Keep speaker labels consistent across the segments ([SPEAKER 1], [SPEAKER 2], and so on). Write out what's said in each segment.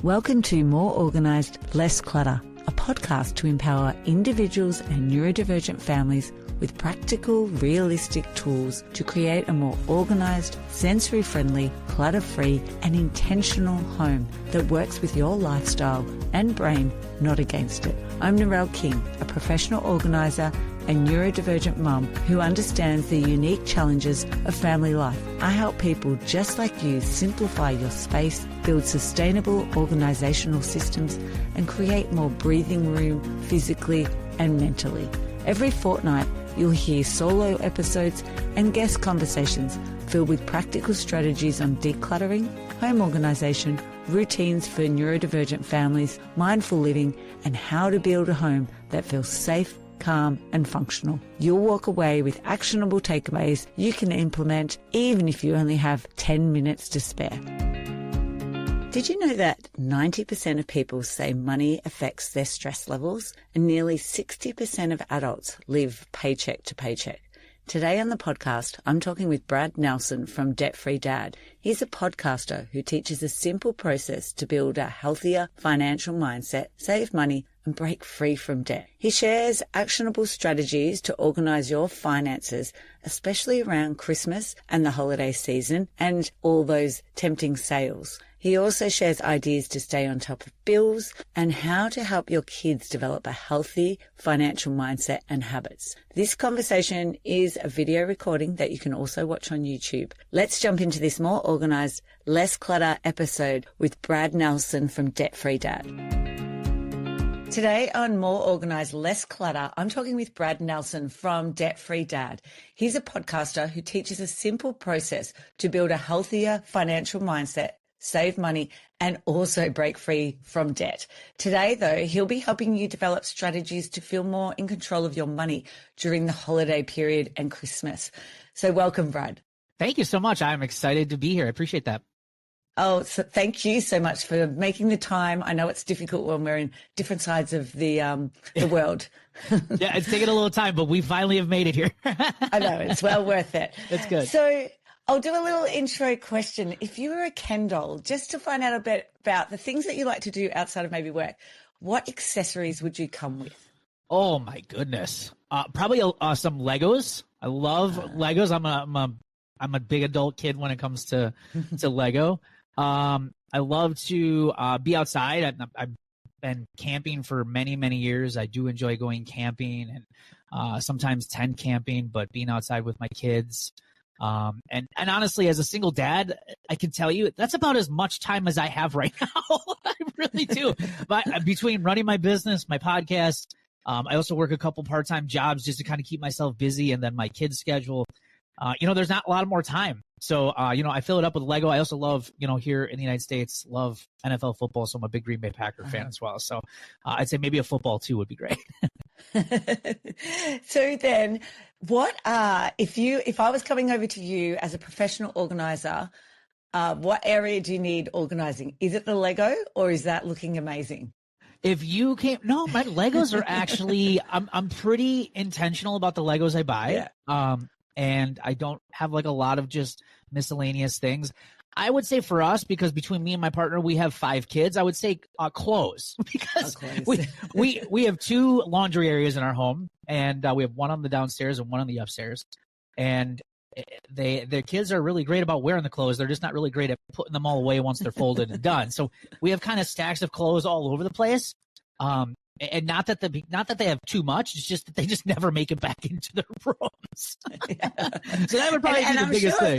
[SPEAKER 1] Welcome to More Organised Less Clutter, a podcast to empower individuals and neurodivergent families with practical, realistic tools to create a more organised, sensory-friendly, clutter-free and intentional home that works with your lifestyle and brain, not against it. I'm Narelle King, a professional organiser and neurodivergent mum who understands the unique challenges of family life. I help people just like you simplify your space, build sustainable organisational systems, and create more breathing room physically and mentally. Every fortnight, you'll hear solo episodes and guest conversations filled with practical strategies on decluttering, home organisation, routines for neurodivergent families, mindful living, and how to build a home that feels safe, calm and functional. You'll walk away with actionable takeaways you can implement even if you only have 10 minutes to spare. Did you know that 90% of people say money affects their stress levels and nearly 60% of adults live paycheck to paycheck? Today on the podcast, I'm talking with Brad Nelson from Debt Free Dad. He's a podcaster who teaches a simple process to build a healthier financial mindset, save money, and break free from debt. He shares actionable strategies to organize your finances, especially around Christmas and the holiday season and all those tempting sales. He also shares ideas to stay on top of bills and how to help your kids develop a healthy financial mindset and habits. This conversation is a video recording that you can also watch on YouTube. Let's jump into this More Organised, Less Clutter episode with Brad Nelson from Debt Free Dad. Today on More Organised, Less Clutter, I'm talking with Brad Nelson from Debt Free Dad. He's a podcaster who teaches a simple process to build a healthier financial mindset, save money, and also break free from debt. Today, though, he'll be helping you develop strategies to feel more in control of your money during the holiday period and Christmas. So welcome, Brad.
[SPEAKER 2] Thank you so much. I'm excited to be here. I appreciate that.
[SPEAKER 1] Oh, so thank you so much for making the time. I know it's difficult when we're in different sides of the world.
[SPEAKER 2] Yeah, it's taken a little time, but we finally have made it here.
[SPEAKER 1] I know, it's well worth it.
[SPEAKER 2] That's good.
[SPEAKER 1] So I'll do a little intro question. If you were a Ken doll, just to find out a bit about the things that you like to do outside of maybe work, what accessories would you come with?
[SPEAKER 2] Oh my goodness. Probably some Legos. I love Legos. I'm a big adult kid when it comes to Lego. I love to be outside. I've been camping for many, many years. I do enjoy going camping and sometimes tent camping, but being outside with my kids. And honestly, as a single dad, I can tell you that's about as much time as I have right now. I really do. But between running my business, my podcast, I also work a couple part-time jobs just to kind of keep myself busy, and then my kids' schedule. There's not a lot more time. So, I fill it up with Lego. I also love, here in the United States, love NFL football. So I'm a big Green Bay Packer fan as well. So I'd say maybe a football too would be great.
[SPEAKER 1] So then if I was coming over to you as a professional organizer, what area do you need organizing? Is it the Lego or is that looking amazing?
[SPEAKER 2] If you can't, no, my Legos are actually, I'm pretty intentional about the Legos I buy. Yeah. And I don't have like a lot of just miscellaneous things. I would say for us, because between me and my partner, we have 5 kids, I would say clothes, because we have 2 laundry areas in our home, and we have one on the downstairs and one on the upstairs. And their kids are really great about wearing the clothes. They're just not really great at putting them all away once they're folded and done. So we have kind of stacks of clothes all over the place. And not that they have too much, it's just that they just never make it back into their rooms. Yeah. So that would probably be the biggest thing.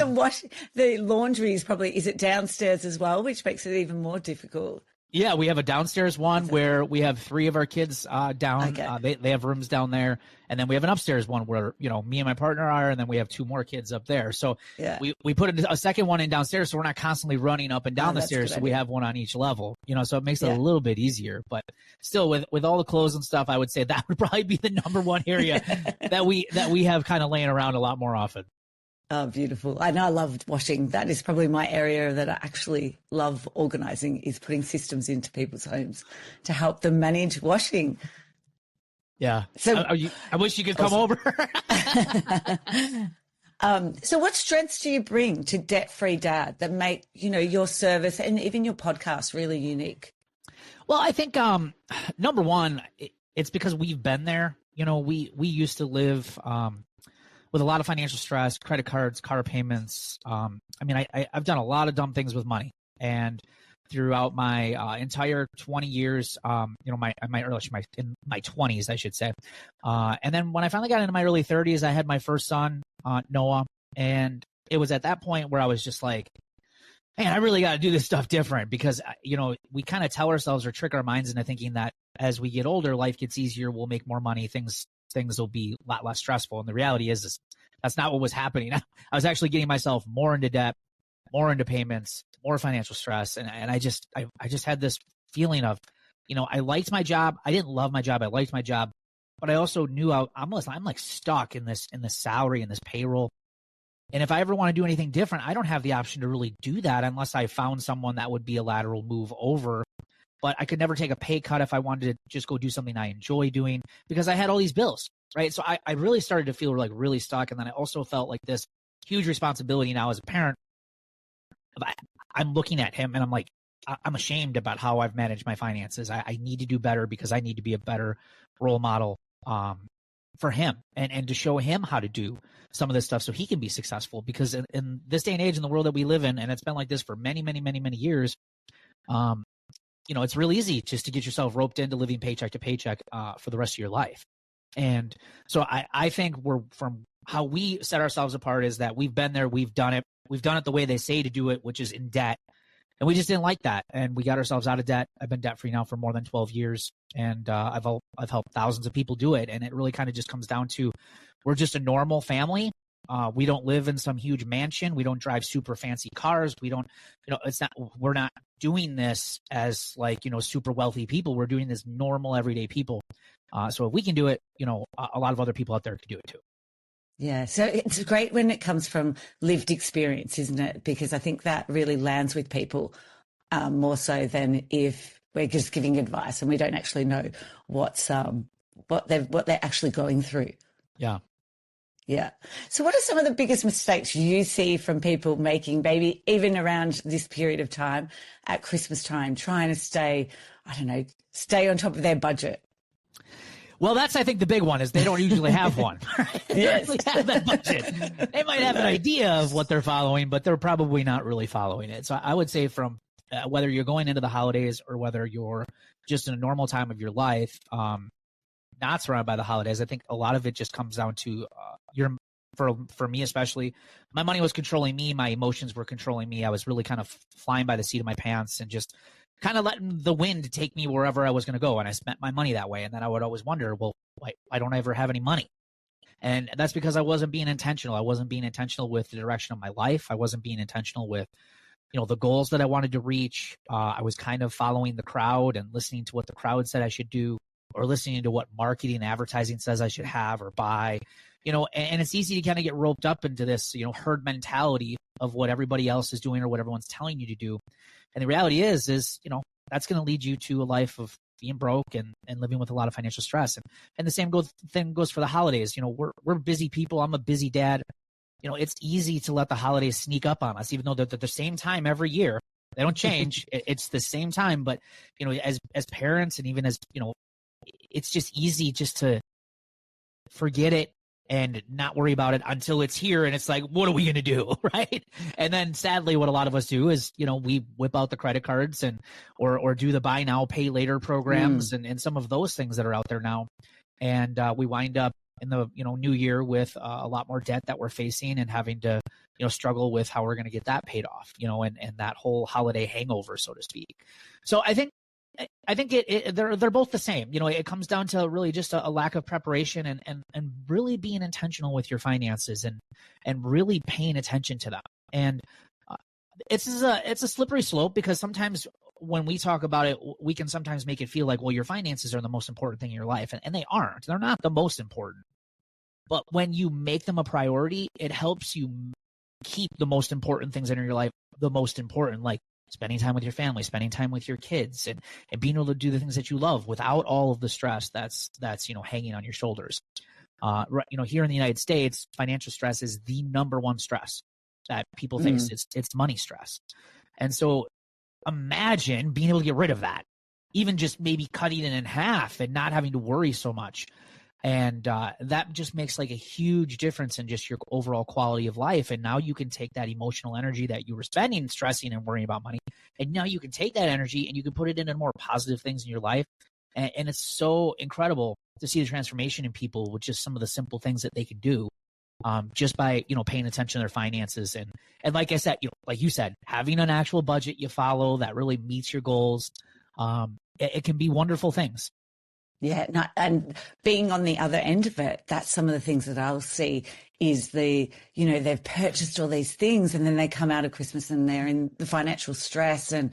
[SPEAKER 1] The laundry is it downstairs as well, which makes it even more difficult?
[SPEAKER 2] Yeah, we have a downstairs one where we have 3 of our kids down. Okay. They have rooms down there. And then we have an upstairs one where, me and my partner are, and then we have 2 more kids up there. So yeah. we put a second one in downstairs, so we're not constantly running up and down the stairs. So we have one on each level, so it makes it a little bit easier. But still, with all the clothes and stuff, I would say that would probably be the number one area that we have kind of laying around a lot more often.
[SPEAKER 1] Oh, beautiful. I know I love washing. That is probably my area that I actually love organizing, is putting systems into people's homes to help them manage washing.
[SPEAKER 2] Yeah. So I wish you could come over.
[SPEAKER 1] So what strengths do you bring to Debt Free Dad that make, your service and even your podcast really unique?
[SPEAKER 2] Well, I think number one, it's because we've been there. We used to live with a lot of financial stress, credit cards, car payments. I've done a lot of dumb things with money, and throughout my entire 20 years, in my 20s, I should say. And then when I finally got into my early 30s, I had my first son, Noah, and it was at that point where I was just like, man, I really got to do this stuff different because, we kind of tell ourselves or trick our minds into thinking that as we get older, life gets easier, we'll make more money, things will be a lot less stressful. And the reality is that's not what was happening. I was actually getting myself more into debt, more into payments, more financial stress. And I just had this feeling of, I liked my job. I didn't love my job. I liked my job, but I also knew I'm like stuck in this salary and this payroll. And if I ever want to do anything different, I don't have the option to really do that unless I found someone that would be a lateral move over. But I could never take a pay cut if I wanted to just go do something I enjoy doing because I had all these bills, right? So I really started to feel like really stuck. And then I also felt like this huge responsibility now as a parent. I'm looking at him and I'm like, I'm ashamed about how I've managed my finances. I need to do better because I need to be a better role model for him and to show him how to do some of this stuff so he can be successful. Because in this day and age, in the world that we live in, and it's been like this for many, many, many, many years, it's real easy just to get yourself roped into living paycheck to paycheck for the rest of your life. And so I think from how we set ourselves apart is that we've been there, we've done it the way they say to do it, which is in debt. And we just didn't like that. And we got ourselves out of debt. I've been debt free now for more than 12 years. And I've helped thousands of people do it. And it really kind of just comes down to we're just a normal family. We don't live in some huge mansion. We don't drive super fancy cars. We don't, we're not doing this as super wealthy people. We're doing this normal everyday people. So if we can do it, a lot of other people out there can do it too.
[SPEAKER 1] Yeah, so it's great when it comes from lived experience, isn't it? Because I think that really lands with people more so than if we're just giving advice and we don't actually know what they're actually going through.
[SPEAKER 2] Yeah.
[SPEAKER 1] Yeah. So what are some of the biggest mistakes you see from people making, maybe even around this period of time at Christmas time, trying to stay on top of their budget?
[SPEAKER 2] Well, that's, I think, the big one is they don't usually have one. They
[SPEAKER 1] Yes.
[SPEAKER 2] don't really have that budget. They might have an idea of what they're following, but they're probably not really following it. So I would say from whether you're going into the holidays or whether you're just in a normal time of your life, not surrounded by the holidays, I think a lot of it just comes down to for me especially, my money was controlling me. My emotions were controlling me. I was really kind of flying by the seat of my pants and just kind of letting the wind take me wherever I was going to go. And I spent my money that way. And then I would always wonder, well, why don't I ever have any money? And that's because I wasn't being intentional. I wasn't being intentional with the direction of my life. I wasn't being intentional with, the goals that I wanted to reach. I was kind of following the crowd and listening to what the crowd said I should do, or listening to what marketing and advertising says I should have or buy, and it's easy to kind of get roped up into this, herd mentality of what everybody else is doing or what everyone's telling you to do. And the reality is that's going to lead you to a life of being broke and living with a lot of financial stress. And the same thing goes for the holidays. We're busy people. I'm a busy dad. It's easy to let the holidays sneak up on us, even though they're the same time every year. They don't change. It's the same time. But, as parents and even as, it's just easy just to forget it and not worry about it until it's here. And it's like, what are we going to do? Right. And then sadly, what a lot of us do is, we whip out the credit cards or do the buy now, pay later programs and some of those things that are out there now. And we wind up in the, new year with a lot more debt that we're facing and having to, struggle with how we're going to get that paid off, and that whole holiday hangover, so to speak. So I think they're both the same. It comes down to really just a lack of preparation and really being intentional with your finances and really paying attention to them. And it's a slippery slope because sometimes when we talk about it, we can sometimes make it feel like, well, your finances are the most important thing in your life. And they aren't. They're not the most important. But when you make them a priority, it helps you keep the most important things in your life the most important, like spending time with your family, spending time with your kids, and being able to do the things that you love without all of the stress that's hanging on your shoulders. Here in the United States, financial stress is the number one stress that people face. It's money stress. And so imagine being able to get rid of that. even just maybe cutting it in half and not having to worry so much. And that just makes like a huge difference in just your overall quality of life. And now you can take that emotional energy that you were spending, stressing and worrying about money. And now you can take that energy and you can put it into more positive things in your life. And it's so incredible to see the transformation in people with just some of the simple things that they can do, just by, paying attention to their finances. And like I said, like you said, having an actual budget you follow that really meets your goals. It can be wonderful things.
[SPEAKER 1] Yeah, no, and being on the other end of it, that's some of the things that I'll see is they've purchased all these things and then they come out of Christmas and they're in the financial stress and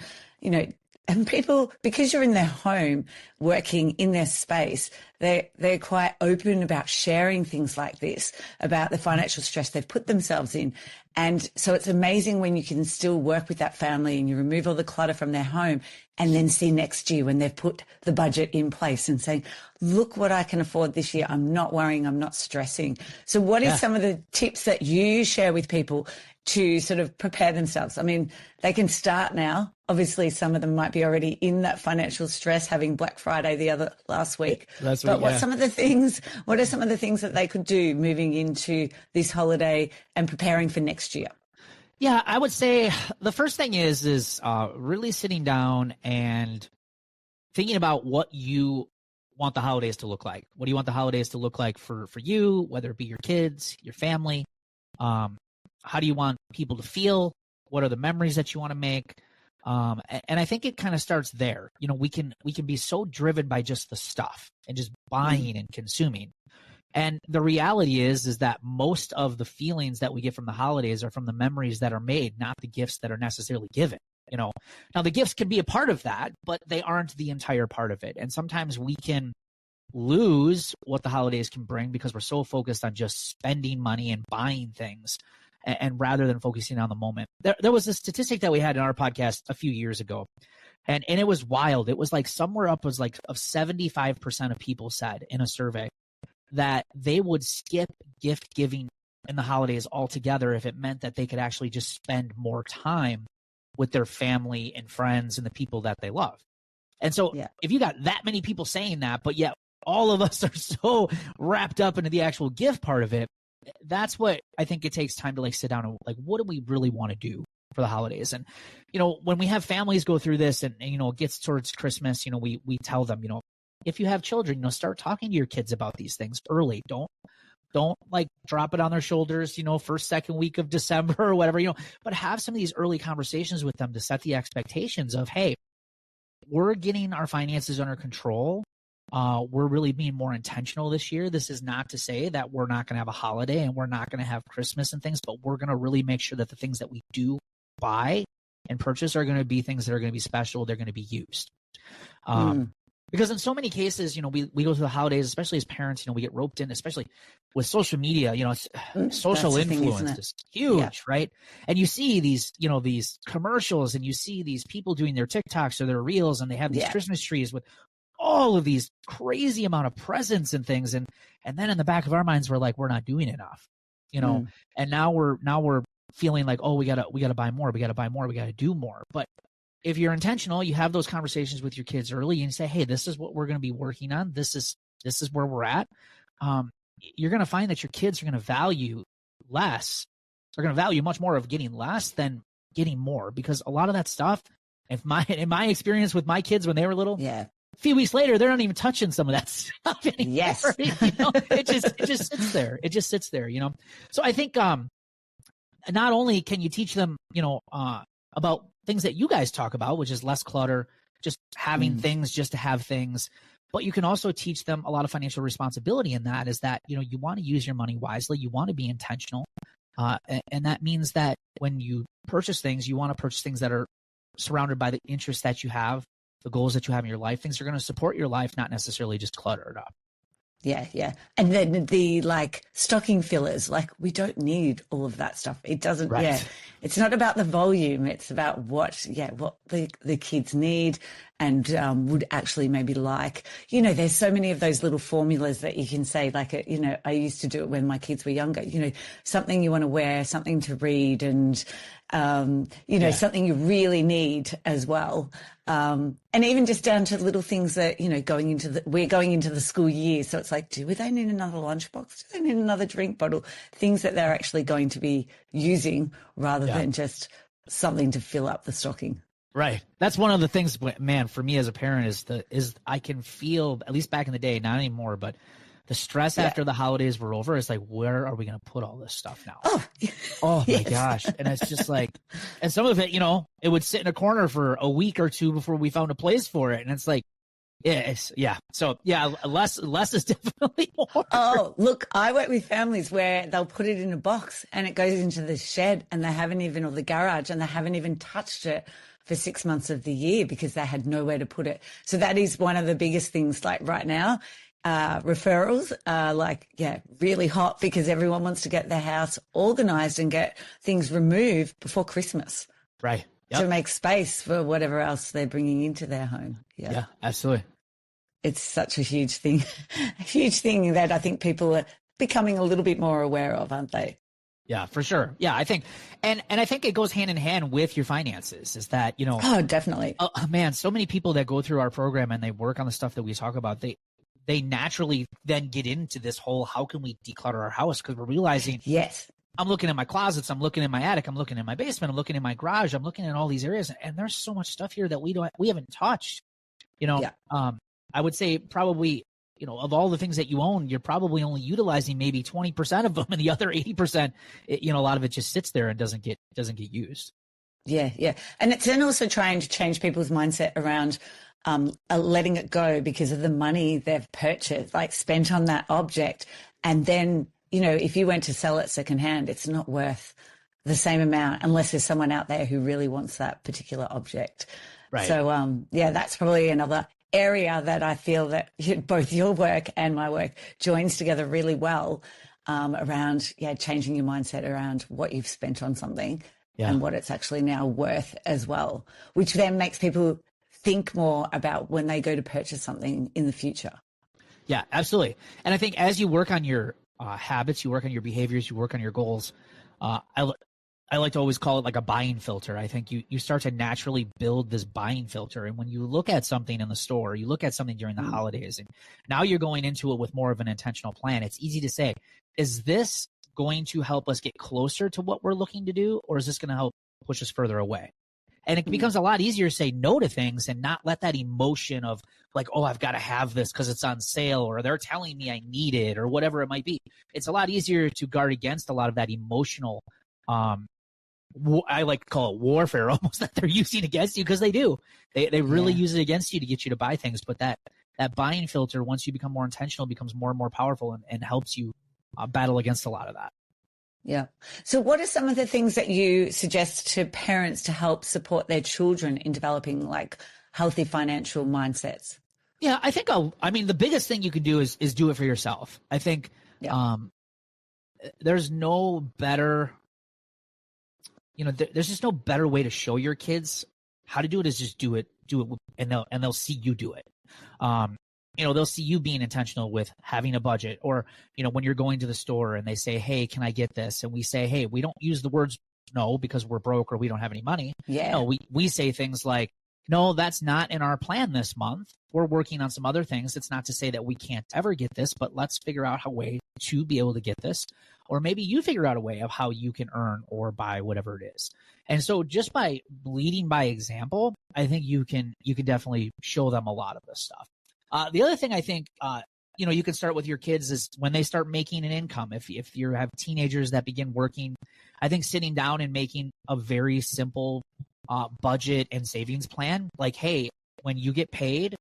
[SPEAKER 1] people, because you're in their home working in their space, they're quite open about sharing things like this, about the financial stress they've put themselves in. And so it's amazing when you can still work with that family and you remove all the clutter from their home and then see next year when they've put the budget in place and saying, look what I can afford this year. I'm not worrying. I'm not stressing. So what is some of the tips that you share with people to sort of prepare themselves? I mean, they can start now. Obviously, some of them might be already in that financial stress, having Black Friday last week.
[SPEAKER 2] But
[SPEAKER 1] what are some of the things that they could do moving into this holiday and preparing for next year?
[SPEAKER 2] Yeah, I would say the first thing is really sitting down and thinking about what you want the holidays to look like. What do you want the holidays to look like for you, whether it be your kids, your family? How do you want people to feel? What are the memories that you want to make? And I think it kind of starts there. We can be so driven by just the stuff and just buying and consuming. And the reality is that most of the feelings that we get from the holidays are from the memories that are made, not the gifts that are necessarily given. Now the gifts can be a part of that, but they aren't the entire part of it. And sometimes we can lose what the holidays can bring because we're so focused on just spending money and buying things, and rather than focusing on the moment. There was a statistic that we had in our podcast a few years ago, and it was wild. It was like somewhere up was like of 75% of people said in a survey that they would skip gift giving in the holidays altogether if it meant that they could actually just spend more time with their family and friends and the people that they love. And so if you got that many people saying that, but yet all of us are so wrapped up into the actual gift part of it, that's what I think it takes time to like sit down and like, what do we really want to do for the holidays? And, when we have families go through this and it gets towards Christmas, we tell them, if you have children, start talking to your kids about these things early. Don't like drop it on their shoulders, first, second week of December or whatever, but have some of these early conversations with them to set the expectations of, hey, we're getting our finances under control. We're really being more intentional this year. This is not to say that we're not going to have a holiday and we're not going to have Christmas and things, but we're going to really make sure that the things that we do buy and purchase are going to be things that are going to be special. They're going to be used. Because in so many cases, we go through the holidays, especially as parents, we get roped in, especially with social media, social influence is huge, right? And you see these, these commercials and you see these people doing their TikToks or their reels and they have these Christmas trees with all of these crazy amount of presents and things. And then in the back of our minds, we're like, we're not doing enough, and now we're feeling like, oh, we gotta buy more. We got to do more. But if you're intentional, you have those conversations with your kids early and you say, hey, this is what we're going to be working on. This is where we're at. You're going to find that your kids are going to value less. They're going to value much more of getting less than getting more, because a lot of that stuff, in my experience with my kids when they were little, a few weeks later, they're not even touching some of that stuff anymore.
[SPEAKER 1] Yes.
[SPEAKER 2] It just sits there. It just sits there, So I think not only can you teach them, about things that you guys talk about, which is less clutter, just having things just to have things, but you can also teach them a lot of financial responsibility in that is that, you want to use your money wisely. You want to be intentional. And that means that when you purchase things, you want to purchase things that are surrounded by the interests that you have, the goals that you have in your life, things that are going to support your life, not necessarily just clutter it up.
[SPEAKER 1] Yeah. And then the stocking fillers, we don't need all of that stuff. It doesn't, It's not about the volume. It's about what the kids need and would actually maybe like, you know, there's so many of those little formulas that you can say, like, you know, I used to do it when my kids were younger, you know, something you want to wear, something to read, and, you know, something you really need as well. And even just down to little things that, you know, we're going into the school year. So it's like, do they need another lunchbox? Do they need another drink bottle? Things that they're actually going to be using rather than just something to fill up the stocking.
[SPEAKER 2] Right. That's one of the things, man, for me as a parent is I can feel, at least back in the day, not anymore, but the stress after the holidays were over is like, where are we going to put all this stuff now? Oh my gosh. And it's just like, and some of it, you know, it would sit in a corner for a week or two before we found a place for it. And it's like, So less is definitely more.
[SPEAKER 1] Oh, look, I work with families where they'll put it in a box and it goes into the shed and or the garage, and they haven't even touched it for 6 months of the year because they had nowhere to put it. So that is one of the biggest things, like right now. Referrals are really hot because everyone wants to get their house organized and get things removed before Christmas.
[SPEAKER 2] Right.
[SPEAKER 1] To make space for whatever else they're bringing into their home.
[SPEAKER 2] Yeah, absolutely.
[SPEAKER 1] It's such a huge thing, that I think people are becoming a little bit more aware of, aren't they?
[SPEAKER 2] Yeah, for sure. Yeah, I think, and I think it goes hand in hand with your finances, is that, you know.
[SPEAKER 1] Oh, definitely.
[SPEAKER 2] Man, so many people that go through our program and they work on the stuff that we talk about, they naturally then get into this whole, how can we declutter our house? Because we're realizing,
[SPEAKER 1] yes,
[SPEAKER 2] I'm looking at my closets, I'm looking in my attic, I'm looking in my basement, I'm looking in my garage, I'm looking at all these areas, and there's so much stuff here that we haven't touched. You know, I would say probably, you know, of all the things that you own, you're probably only utilizing maybe 20% of them, and the other 80%, you know, a lot of it just sits there and doesn't get used.
[SPEAKER 1] Yeah. And it's then also trying to change people's mindset around letting it go because of the money they've purchased, like spent on that object. And then, you know, if you went to sell it secondhand, it's not worth the same amount unless there's someone out there who really wants that particular object.
[SPEAKER 2] Right.
[SPEAKER 1] So, that's probably another area that I feel that both your work and my work joins together really well, around, changing your mindset around what you've spent on something and what it's actually now worth as well, which then makes people think more about when they go to purchase something in the future.
[SPEAKER 2] Yeah, absolutely. And I think as you work on your habits, you work on your behaviors, you work on your goals, I like to always call it like a buying filter. I think you start to naturally build this buying filter. And when you look at something in the store, you look at something during the holidays, and now you're going into it with more of an intentional plan. It's easy to say, is this going to help us get closer to what we're looking to do, or is this going to help push us further away? And it becomes a lot easier to say no to things and not let that emotion of like, oh, I've got to have this because it's on sale, or they're telling me I need it, or whatever it might be. It's a lot easier to guard against a lot of that emotional, I like to call it warfare almost, that they're using against you, because they do. They really use it against you to get you to buy things. But that buying filter, once you become more intentional, becomes more and more powerful and helps you battle against a lot of that.
[SPEAKER 1] Yeah. So what are some of the things that you suggest to parents to help support their children in developing like healthy financial mindsets?
[SPEAKER 2] Yeah, I think the biggest thing you can do is do it for yourself. I think there's no better, there's just no better way to show your kids how to do it is just do it, and they'll see you do it. They'll see you being intentional with having a budget, or, when you're going to the store and they say, hey, can I get this? And we say, hey, we don't use the words no because we're broke or we don't have any money.
[SPEAKER 1] Yeah.
[SPEAKER 2] No, we say things like, no, that's not in our plan this month. We're working on some other things. It's not to say that we can't ever get this, but let's figure out a way to be able to get this. Or maybe you figure out a way of how you can earn or buy whatever it is. And so just by leading by example, I think you can definitely show them a lot of this stuff. The other thing I think, you can start with your kids is when they start making an income. If you have teenagers that begin working, I think sitting down and making a very simple budget and savings plan, like, hey, when you get paid,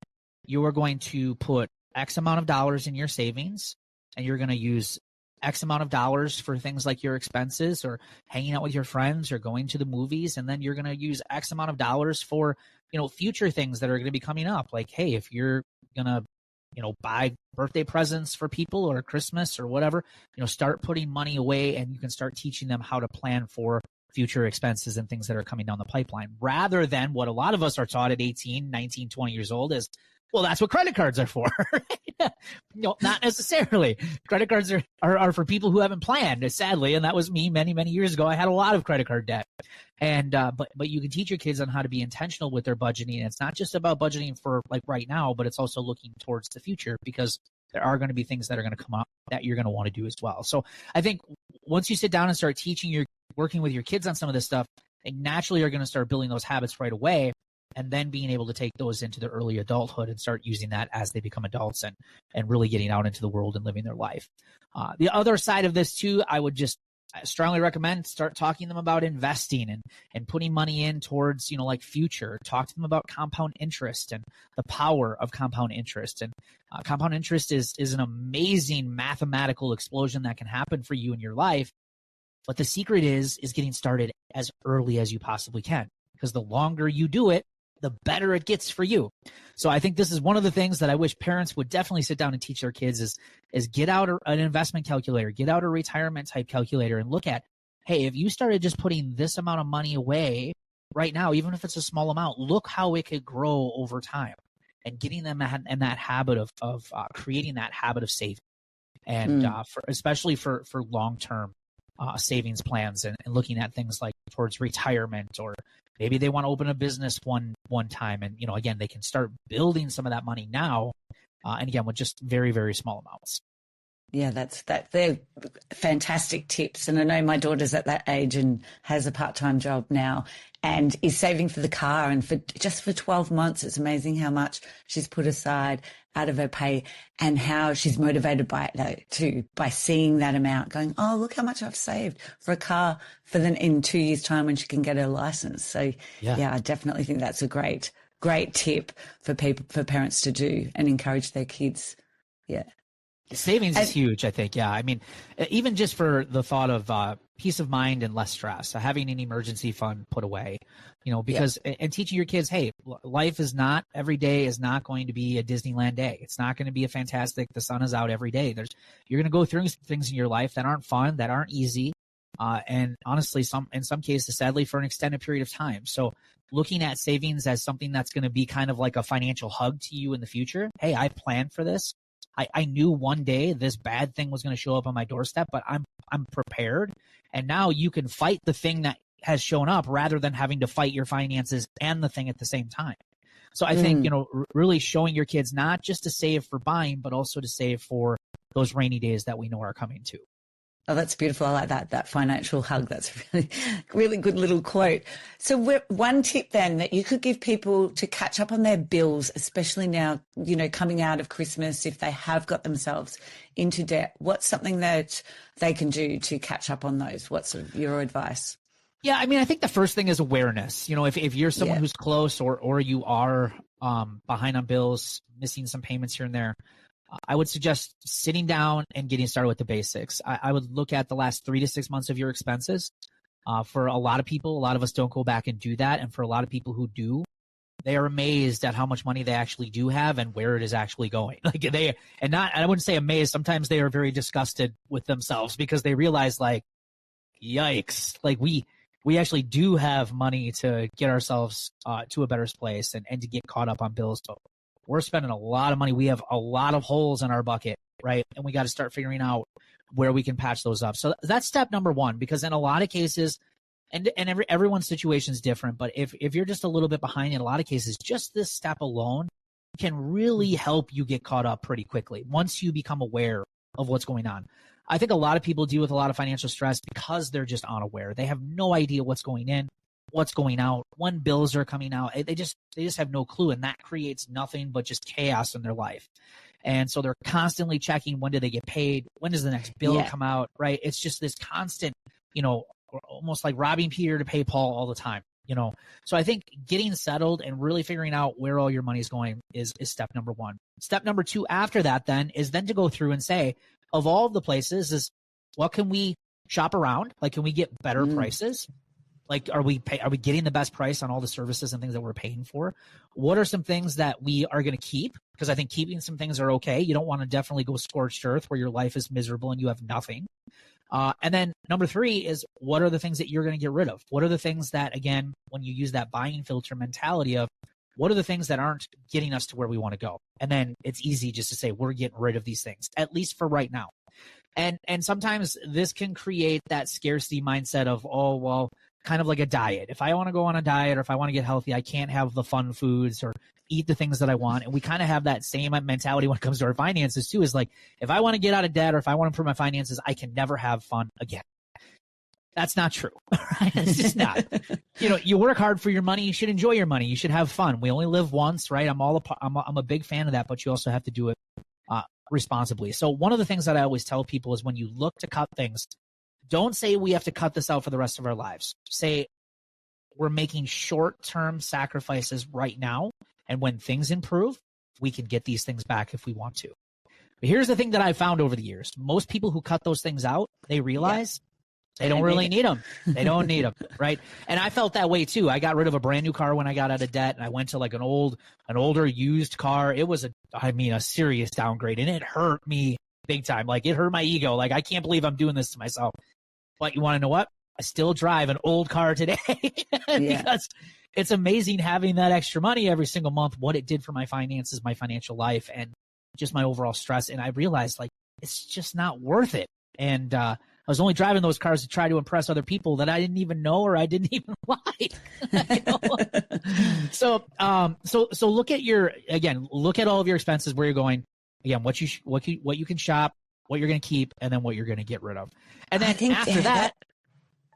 [SPEAKER 2] you are going to put X amount of dollars in your savings, and you're going to use X amount of dollars for things like your expenses or hanging out with your friends or going to the movies. And then you're going to use X amount of dollars for, future things that are going to be coming up. Like, hey, if you're going to, buy birthday presents for people or Christmas or whatever, start putting money away, and you can start teaching them how to plan for future expenses and things that are coming down the pipeline, rather than what a lot of us are taught at 18, 19, 20 years old is, well, that's what credit cards are for. No, not necessarily. Credit cards are for people who haven't planned, sadly. And that was me many, many years ago. I had a lot of credit card debt. And, but you can teach your kids on how to be intentional with their budgeting. And it's not just about budgeting for like right now, but it's also looking towards the future, because there are going to be things that are going to come up that you're going to want to do as well. So I think once you sit down and start working with your kids on some of this stuff, they naturally are going to start building those habits right away, and then being able to take those into their early adulthood and start using that as they become adults and really getting out into the world and living their life. The other side of this too, I strongly recommend start talking to them about investing and putting money in towards, like future. Talk to them about compound interest and the power of compound interest. And compound interest is an amazing mathematical explosion that can happen for you in your life. But the secret is getting started as early as you possibly can, because the longer you do it, the better it gets for you. So I think this is one of the things that I wish parents would definitely sit down and teach their kids is get out an investment calculator, get out a retirement type calculator, and look at, hey, if you started just putting this amount of money away right now, even if it's a small amount, look how it could grow over time, and getting them in that habit of creating that habit of saving, and especially for long-term savings plans, and looking at things like towards retirement, or maybe they want to open a business one time. And, again, they can start building some of that money now. And again, with just very, very small amounts.
[SPEAKER 1] Yeah, they're fantastic tips. And I know my daughter's at that age and has a part-time job now and is saving for the car. And for 12 months, it's amazing how much she's put aside out of her pay, and how she's motivated by it though, too, by seeing that amount, going, oh, look how much I've saved for a car in 2 years' time when she can get her license. So yeah, I definitely think that's a great tip for parents to do and encourage their kids. Yeah.
[SPEAKER 2] Savings is huge, I think. Yeah. I mean, even just for the thought of peace of mind and less stress, having an emergency fund put away, because, and teaching your kids, hey, life is not, every day is not going to be a Disneyland day. It's not going to be the sun is out every day. You're going to go through things in your life that aren't fun, that aren't easy. And honestly, in some cases, sadly, for an extended period of time. So looking at savings as something that's going to be kind of like a financial hug to you in the future. Hey, I planned for this. I knew one day this bad thing was going to show up on my doorstep, but I'm prepared. And now you can fight the thing that has shown up rather than having to fight your finances and the thing at the same time. So I think, really showing your kids not just to save for buying, but also to save for those rainy days that we know are coming too.
[SPEAKER 1] Oh, that's beautiful. I like that financial hug. That's really, really good little quote. So one tip then that you could give people to catch up on their bills, especially now, coming out of Christmas, if they have got themselves into debt, what's something that they can do to catch up on those? What's your advice?
[SPEAKER 2] Yeah, I mean, I think the first thing is awareness. If you're someone who's close or you are behind on bills, missing some payments here and there, I would suggest sitting down and getting started with the basics. I would look at the last 3 to 6 months of your expenses. For a lot of people, a lot of us don't go back and do that. And for a lot of people who do, they are amazed at how much money they actually do have and where it is actually going. I wouldn't say amazed. Sometimes they are very disgusted with themselves because they realize yikes, we actually do have money to get ourselves to a better place and to get caught up on bills. So we're spending a lot of money. We have a lot of holes in our bucket, right? And we got to start figuring out where we can patch those up. So that's step number one, because in a lot of cases, and everyone's situation is different, but if you're just a little bit behind in a lot of cases, just this step alone can really help you get caught up pretty quickly once you become aware of what's going on. I think a lot of people deal with a lot of financial stress because they're just unaware. They have no idea what's going in, what's going out, when bills are coming out. They just have no clue, and that creates nothing but just chaos in their life. And so they're constantly checking, when do they get paid? When does the next bill come out, right? It's just this constant, almost like robbing Peter to pay Paul all the time, So I think getting settled and really figuring out where all your money is going is step number one. Step number two after that then is then to go through and say, of all the places, is what can we shop around? Can we get better prices? Are we getting the best price on all the services and things that we're paying for? What are some things that we are going to keep? Because I think keeping some things are okay. You don't want to definitely go scorched earth where your life is miserable and you have nothing. And then number 3 is, what are the things that you're going to get rid of? What are the things that, again, when you use that buying filter mentality of, what are the things that aren't getting us to where we want to go? And then it's easy just to say, we're getting rid of these things, at least for right now. And sometimes this can create that scarcity mindset of, oh, well, kind of like a diet. If I want to go on a diet, or if I want to get healthy, I can't have the fun foods or eat the things that I want. And we kind of have that same mentality when it comes to our finances too, is like, if I want to get out of debt, or if I want to improve my finances, I can never have fun again. That's not true. Right? It's just not. You work hard for your money. You should enjoy your money. You should have fun. We only live once, right? I'm a big fan of that, but you also have to do it responsibly. So one of the things that I always tell people is, when you look to cut things, don't say we have to cut this out for the rest of our lives. Say we're making short-term sacrifices right now, and when things improve, we can get these things back if we want to. But here's the thing that I found over the years. Most people who cut those things out, they realize they don't really need them. They don't need them, right? And I felt that way too. I got rid of a brand new car when I got out of debt, and I went to like an older used car. It was a serious downgrade, and it hurt me big time. Like, it hurt my ego. Like, I can't believe I'm doing this to myself. But you want to know what? I still drive an old car today because it's amazing having that extra money every single month, what it did for my finances, my financial life, and just my overall stress. And I realized, like, it's just not worth it. And I was only driving those cars to try to impress other people that I didn't even know, or I didn't even like. So look at all of your expenses, where you're going. Again, what you can shop, what you're going to keep, and then what you're going to get rid of. And then after that,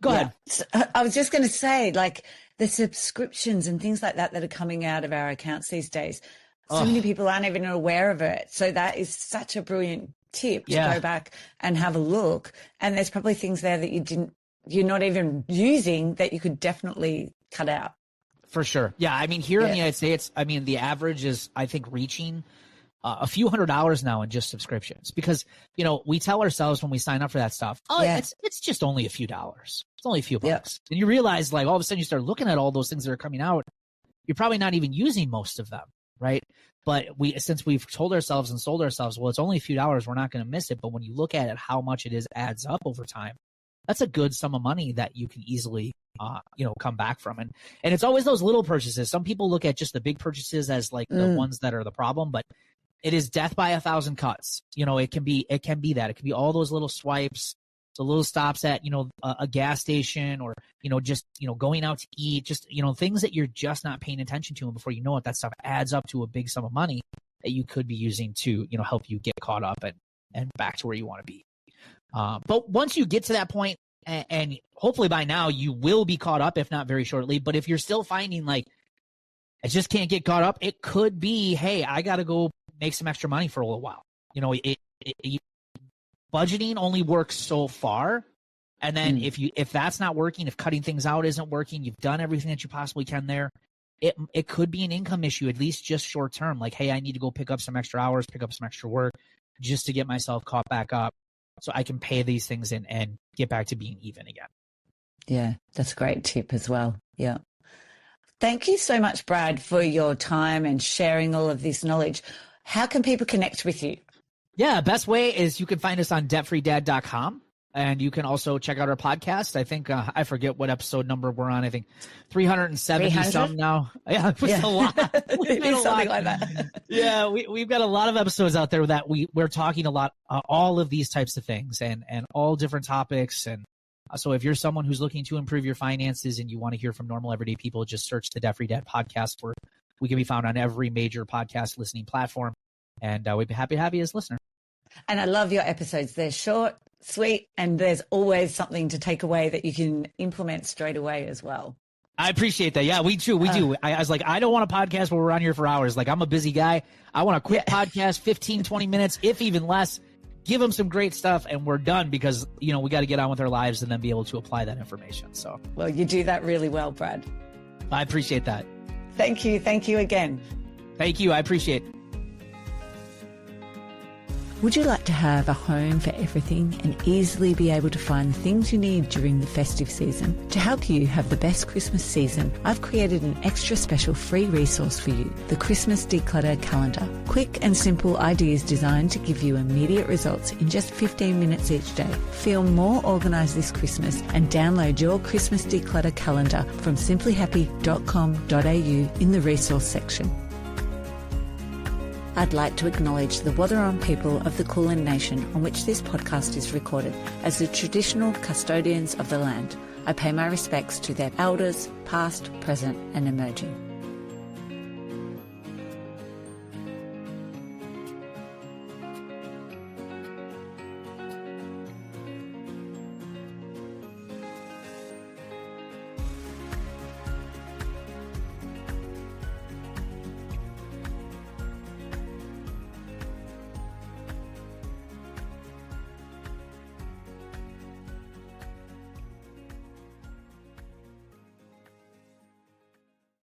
[SPEAKER 2] go ahead.
[SPEAKER 1] So, I was just going to say, like, the subscriptions and things like that are coming out of our accounts these days. So many people aren't even aware of it. So that is such a brilliant tip to go back and have a look. And there's probably things there that you're not even using that you could definitely cut out.
[SPEAKER 2] For sure. Yeah. I mean, here in the United States, the average is, I think, reaching a few $100s now in just subscriptions, because, we tell ourselves when we sign up for that stuff, it's just only a few dollars. It's only a few bucks. And you realize, like, all of a sudden you start looking at all those things that are coming out. You're probably not even using most of them. Right. But since we've told ourselves and sold ourselves, well, it's only a few dollars, we're not going to miss it. But when you look at it, how much it adds up over time, that's a good sum of money that you can easily, come back from. And it's always those little purchases. Some people look at just the big purchases as like the ones that are the problem, but it is death by 1,000 cuts. It can be that. It can be all those little swipes, the little stops at, a gas station, or, just, going out to eat, just, things that you're just not paying attention to. And before you know it, that stuff adds up to a big sum of money that you could be using to, help you get caught up and back to where you want to be. But once you get to that point, and hopefully by now you will be caught up, if not very shortly. But if you're still finding like, I just can't get caught up, it could be, hey, I got to go make some extra money for a little while. Budgeting only works so far. And then if that's not working, if cutting things out isn't working, you've done everything that you possibly can there, it could be an income issue, at least just short term. Like, hey, I need to go pick up some extra hours, pick up some extra work just to get myself caught back up so I can pay these things and get back to being even again.
[SPEAKER 1] Yeah, that's a great tip as well. Yeah. Thank you so much, Brad, for your time and sharing all of this knowledge. How can people connect with you?
[SPEAKER 2] Yeah, best way is you can find us on debtfreedad.com. And you can also check out our podcast. I think, I forget what episode number we're on. I think 370 some now. Yeah, it's a lot.
[SPEAKER 1] Something like that.
[SPEAKER 2] Yeah, we've got a lot of episodes out there that we're talking a lot, all of these types of things and all different topics. And so if you're someone who's looking to improve your finances and you want to hear from normal everyday people, just search the Debt Free Dad podcast, where we can be found on every major podcast listening platform. And we'd be happy to have you as a listener.
[SPEAKER 1] And I love your episodes. They're short, sweet, and there's always something to take away that you can implement straight away as well.
[SPEAKER 2] I appreciate that. Yeah, we do. I was like, I don't want a podcast where we're on here for hours. Like, I'm a busy guy. I want a quick podcast, 15, 20 minutes, if even less. Give them some great stuff and we're done, because, we got to get on with our lives and then be able to apply that information. So,
[SPEAKER 1] well, you do that really well, Brad.
[SPEAKER 2] I appreciate that.
[SPEAKER 1] Thank you. Thank you again.
[SPEAKER 2] Thank you. I appreciate it.
[SPEAKER 1] Would you like to have a home for everything and easily be able to find the things you need during the festive season? To help you have the best Christmas season, I've created an extra special free resource for you, the Christmas Declutter Calendar. Quick and simple ideas designed to give you immediate results in just 15 minutes each day. Feel more organised this Christmas and download your Christmas Declutter Calendar from simplyhappy.com.au in the resource section. I'd like to acknowledge the Wathaurong people of the Kulin Nation on which this podcast is recorded as the traditional custodians of the land. I pay my respects to their elders, past, present and emerging.